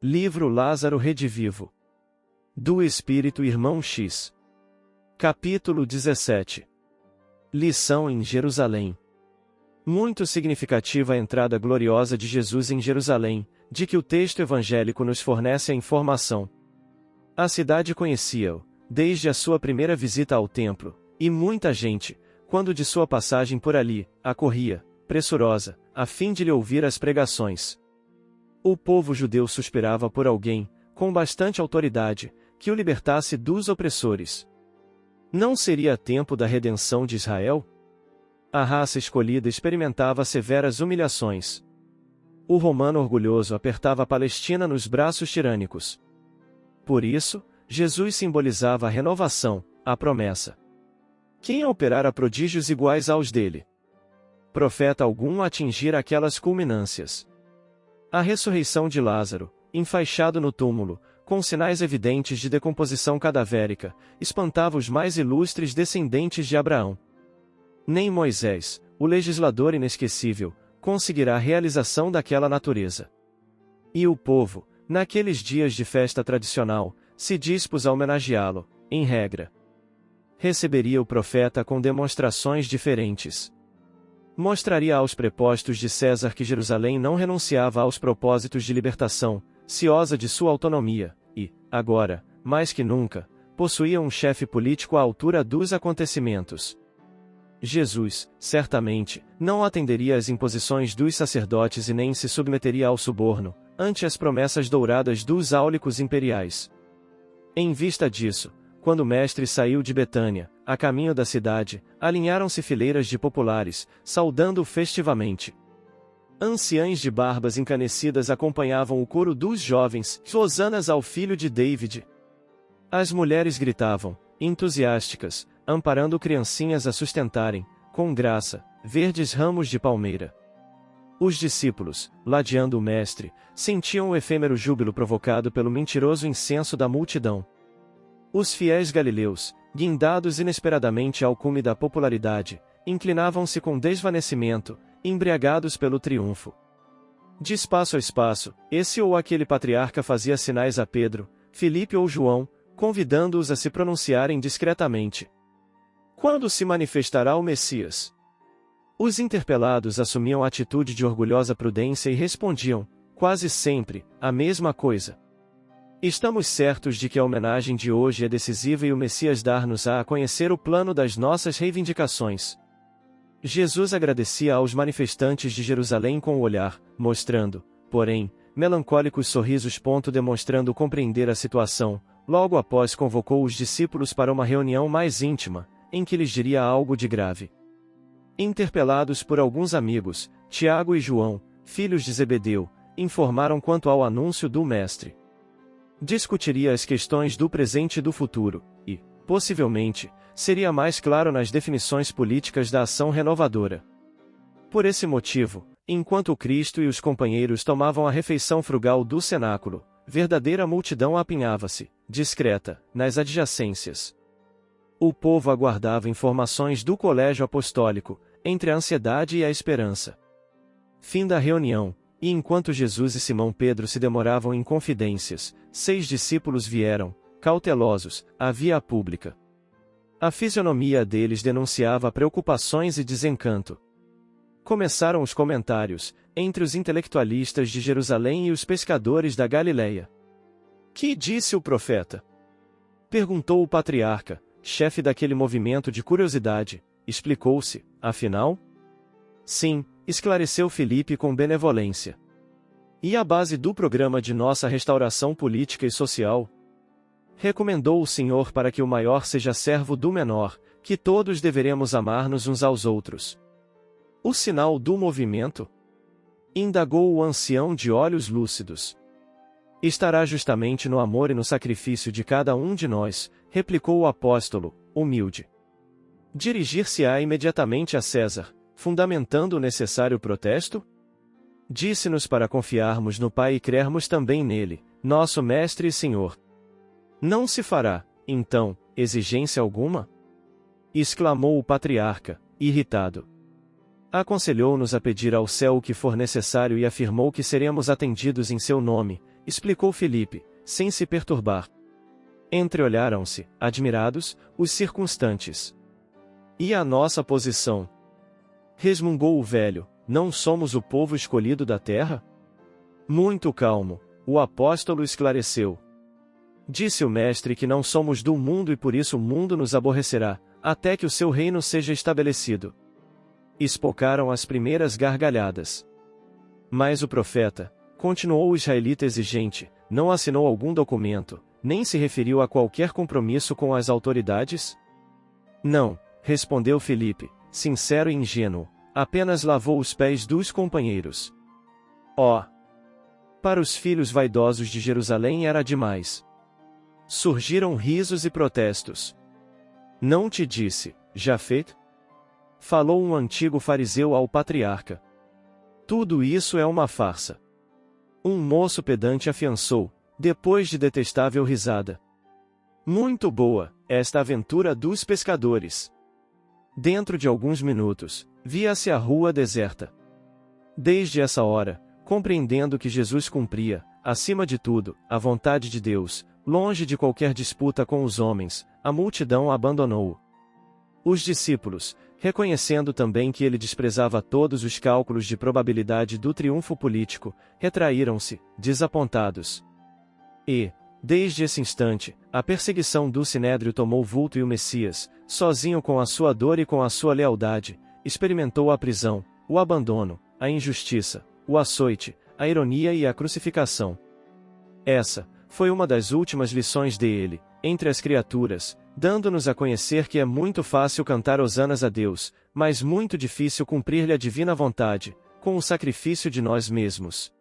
Livro Lázaro Redivivo. Do Espírito Irmão X. Capítulo 17. Lição em Jerusalém. Muito significativa a entrada gloriosa de Jesus em Jerusalém, de que o texto evangélico nos fornece a informação. A cidade conhecia-o, desde a sua primeira visita ao templo, e muita gente, quando de sua passagem por ali, acorria, pressurosa, a fim de lhe ouvir as pregações. O povo judeu suspirava por alguém, com bastante autoridade, que o libertasse dos opressores. Não seria tempo da redenção de Israel? A raça escolhida experimentava severas humilhações. O romano orgulhoso apertava a Palestina nos braços tirânicos. Por isso, Jesus simbolizava a renovação, a promessa. Quem operara prodígios iguais aos dele? Profeta algum atingir aquelas culminâncias. A ressurreição de Lázaro, enfaixado no túmulo, com sinais evidentes de decomposição cadavérica, espantava os mais ilustres descendentes de Abraão. Nem Moisés, o legislador inesquecível, conseguirá a realização daquela natureza. E o povo, naqueles dias de festa tradicional, se dispôs a homenageá-lo, em regra. Receberia o profeta com demonstrações diferentes. Mostraria aos prepostos de César que Jerusalém não renunciava aos propósitos de libertação, ciosa de sua autonomia, e, agora, mais que nunca, possuía um chefe político à altura dos acontecimentos. Jesus, certamente, não atenderia às imposições dos sacerdotes e nem se submeteria ao suborno, ante as promessas douradas dos áulicos imperiais. Em vista disso, quando o mestre saiu de Betânia, a caminho da cidade, alinharam-se fileiras de populares, saudando-o festivamente. Anciães de barbas encanecidas acompanhavam o coro dos jovens, hosanas ao filho de David. As mulheres gritavam, entusiásticas, amparando criancinhas a sustentarem, com graça, verdes ramos de palmeira. Os discípulos, ladeando o mestre, sentiam o efêmero júbilo provocado pelo mentiroso incenso da multidão. Os fiéis galileus, guindados inesperadamente ao cume da popularidade, inclinavam-se com desvanecimento, embriagados pelo triunfo. De espaço a espaço, esse ou aquele patriarca fazia sinais a Pedro, Filipe ou João, convidando-os a se pronunciarem discretamente. Quando se manifestará o Messias? Os interpelados assumiam atitude de orgulhosa prudência e respondiam, quase sempre, a mesma coisa. Estamos certos de que a homenagem de hoje é decisiva e o Messias dar-nos-á a conhecer o plano das nossas reivindicações. Jesus agradecia aos manifestantes de Jerusalém com o olhar, mostrando, porém, melancólicos sorrisos. Demonstrando compreender a situação, logo após convocou os discípulos para uma reunião mais íntima, em que lhes diria algo de grave. Interpelados por alguns amigos, Tiago e João, filhos de Zebedeu, informaram quanto ao anúncio do Mestre. Discutiria as questões do presente e do futuro, e, possivelmente, seria mais claro nas definições políticas da ação renovadora. Por esse motivo, enquanto Cristo e os companheiros tomavam a refeição frugal do cenáculo, verdadeira multidão apinhava-se, discreta, nas adjacências. O povo aguardava informações do colégio apostólico, entre a ansiedade e a esperança. Fim da reunião. E enquanto Jesus e Simão Pedro se demoravam em confidências, 6 discípulos vieram, cautelosos, à via pública. A fisionomia deles denunciava preocupações e desencanto. Começaram os comentários, entre os intelectualistas de Jerusalém e os pescadores da Galileia. Que disse o profeta? Perguntou o patriarca, chefe daquele movimento de curiosidade. Explicou-se, afinal? Sim, esclareceu Filipe com benevolência. E a base do programa de nossa restauração política e social? Recomendou o Senhor para que o maior seja servo do menor, que todos deveremos amar-nos uns aos outros. O sinal do movimento? Indagou o ancião de olhos lúcidos. Estará justamente no amor e no sacrifício de cada um de nós, replicou o apóstolo, humilde. Dirigir-se-á imediatamente a César, fundamentando o necessário protesto? Disse-nos para confiarmos no Pai e crermos também nele, nosso Mestre e Senhor. Não se fará, então, exigência alguma? Exclamou o patriarca, irritado. Aconselhou-nos a pedir ao céu o que for necessário e afirmou que seremos atendidos em seu nome, explicou Filipe, sem se perturbar. Entreolharam-se, admirados, os circunstantes. E a nossa posição? Resmungou o velho, não somos o povo escolhido da terra? Muito calmo, o apóstolo esclareceu. Disse o mestre que não somos do mundo e por isso o mundo nos aborrecerá, até que o seu reino seja estabelecido. Espocaram as primeiras gargalhadas. Mas o profeta, continuou o israelita exigente, não assinou algum documento, nem se referiu a qualquer compromisso com as autoridades? Não, respondeu Filipe, sincero e ingênuo, apenas lavou os pés dos companheiros. Oh! Para os filhos vaidosos de Jerusalém era demais. Surgiram risos e protestos. Não te disse, Jafet? Falou um antigo fariseu ao patriarca. Tudo isso é uma farsa. Um moço pedante afiançou, depois de detestável risada. Muito boa, esta aventura dos pescadores. Dentro de alguns minutos, via-se a rua deserta. Desde essa hora, compreendendo que Jesus cumpria, acima de tudo, a vontade de Deus, longe de qualquer disputa com os homens, a multidão abandonou-o. Os discípulos, reconhecendo também que ele desprezava todos os cálculos de probabilidade do triunfo político, retraíram-se, desapontados. E, desde esse instante, a perseguição do Sinédrio tomou vulto e o Messias, sozinho com a sua dor e com a sua lealdade, experimentou a prisão, o abandono, a injustiça, o açoite, a ironia e a crucificação. Essa foi uma das últimas lições dele, entre as criaturas, dando-nos a conhecer que é muito fácil cantar hosanas a Deus, mas muito difícil cumprir-lhe a divina vontade, com o sacrifício de nós mesmos.